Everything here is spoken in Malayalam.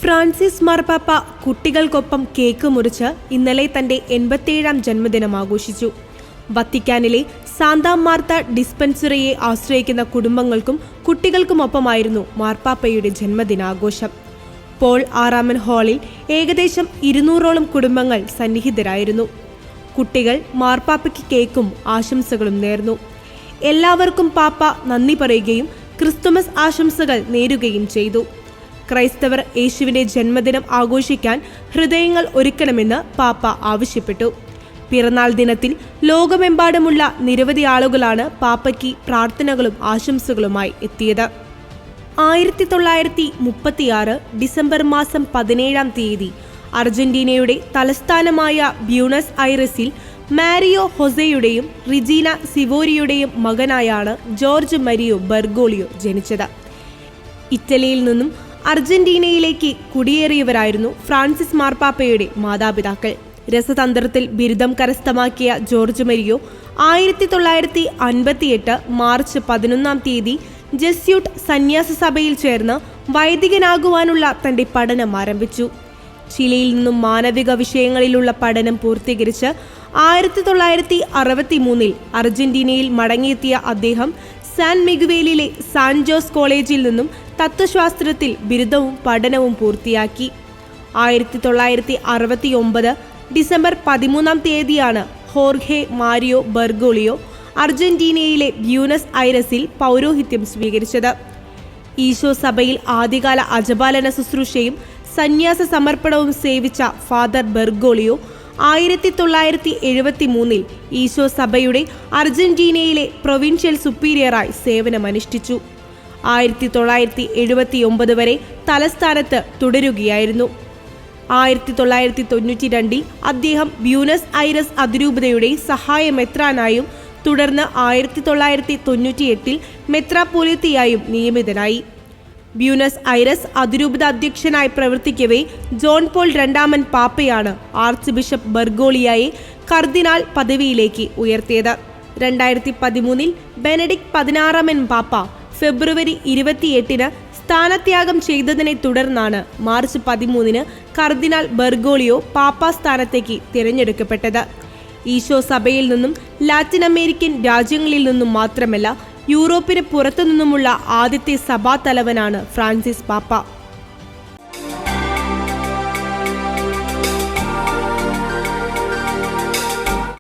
ഫ്രാൻസിസ് മാർപ്പാപ്പ കുട്ടികൾക്കൊപ്പം കേക്ക് മുറിച്ച് ഇന്നലെ തന്റെ 87-ാം ജന്മദിനം ആഘോഷിച്ചു. വത്തിക്കാനിലെ സാന്താ മാർത്ത ഡിസ്പെൻസറിയെ ആശ്രയിക്കുന്ന കുടുംബങ്ങൾക്കും കുട്ടികൾക്കുമൊപ്പമായിരുന്നു മാർപ്പാപ്പയുടെ ജന്മദിനാഘോഷം. പോൾ ആറാമൻ ഹാളിൽ ഏകദേശം 200ഓളം കുടുംബങ്ങൾ സന്നിഹിതരായിരുന്നു. കുട്ടികൾ മാർപ്പാപ്പയ്ക്ക് കേക്കും ആശംസകളും നേർന്നു. എല്ലാവർക്കും പാപ്പ നന്ദി പറയുകയും ക്രിസ്തുമസ് ആശംസകൾ നേരുകയും ചെയ്തു. ക്രൈസ്തവർ യേശുവിന്റെ ജന്മദിനം ആഘോഷിക്കാൻ ഹൃദയങ്ങൾ ഒരുക്കണമെന്ന് പാപ്പ ആവശ്യപ്പെട്ടു. പിറന്നാൾ ദിനത്തിൽ ലോകമെമ്പാടുമുള്ള നിരവധി ആളുകളാണ് പാപ്പയ്ക്ക് പ്രാർത്ഥനകളും ആശംസകളുമായി എത്തിയത്. 1936 ഡിസംബർ മാസം 17-ാം തീയതി അർജന്റീനയുടെ തലസ്ഥാനമായ ബ്യൂണസ് ഐറസിൽ മാരിയോ ഹൊസെയുടെയും റിജീന സിവോരിയുടെയും മകനായാണ് ജോർജ് മരിയോ ബെർഗോളിയോ ജനിച്ചത്. ഇറ്റലിയിൽ നിന്നും അർജന്റീനയിലേക്ക് കുടിയേറിയവരായിരുന്നു ഫ്രാൻസിസ് മാർപ്പാപ്പയുടെ മാതാപിതാക്കൾ. രസതന്ത്രത്തിൽ ബിരുദം കരസ്ഥമാക്കിയ ജോർജ് മരിയോ 1958 മാർച്ച് 11-ാം തീയതി ജെസ്യൂട്ട് സന്യാസ സഭയിൽ ചേർന്ന് വൈദികനാകുവാനുള്ള തന്റെ പഠനം ആരംഭിച്ചു. ചിലിയിൽ നിന്നും മാനവിക വിഷയങ്ങളിലുള്ള പഠനം പൂർത്തീകരിച്ച് 1963 അർജന്റീനയിൽ മടങ്ങിയെത്തിയ അദ്ദേഹം സാൻ മിഗുവേലിലെ സാൻ ജോസ് കോളേജിൽ നിന്നും തത്വശാസ്ത്രത്തിൽ ബിരുദവും പഠനവും പൂർത്തിയാക്കി. 1969 ഡിസംബർ 13-ാം തീയതിയാണ് ഹോർഹെ മാരിയോ ബെർഗോളിയോ അർജന്റീനയിലെ ബ്യൂണസ് ഐറസിൽ പൗരോഹിത്യം സ്വീകരിച്ചത്. ഈശോ സഭയിൽ ആദ്യകാല അജപാലന ശുശ്രൂഷയും സന്യാസ സമർപ്പണവും സേവിച്ച ഫാദർ ബെർഗോളിയോ 1973 ഈശോ സഭയുടെ അർജന്റീനയിലെ പ്രൊവിൻഷ്യൽ സുപ്പീരിയറായി സേവനമനുഷ്ഠിച്ചു. 1979 വരെ തലസ്ഥാനത്ത് തുടരുകയായിരുന്നു. 1992 അദ്ദേഹം ബ്യൂണസ് ഐറസ് അതിരൂപതയുടെ സഹായ മെത്രാനായും തുടർന്ന് 1998 മെത്രാപ്പൊലീത്തയായും നിയമിതനായി. ബ്യൂണസ് ഐറസ് അതിരൂപത അധ്യക്ഷനായി പ്രവർത്തിക്കവേ ജോൺ പോൾ രണ്ടാമൻ പാപ്പയാണ് ആർച്ച് ബിഷപ്പ് ബെർഗോളിയായെ കർദിനാൾ പദവിയിലേക്ക് ഉയർത്തിയത്. 2013 ബെനഡിക്ട് 16-ാമൻ പാപ്പ ഫെബ്രുവരി 28 സ്ഥാനത്യാഗം ചെയ്തതിനെ തുടർന്നാണ് മാർച്ച് 13 കർദിനാൾ ബെർഗോളിയോ പാപ്പ സ്ഥാനത്തേക്ക് തിരഞ്ഞെടുക്കപ്പെട്ടത്. ഈശോ സഭയിൽ നിന്നും ലാറ്റിൻ അമേരിക്കൻ രാജ്യങ്ങളിൽ നിന്നും മാത്രമല്ല യൂറോപ്പിന് പുറത്തുനിന്നുമുള്ള ആദ്യത്തെ സഭാ തലവനാണ് ഫ്രാൻസിസ് പാപ്പ.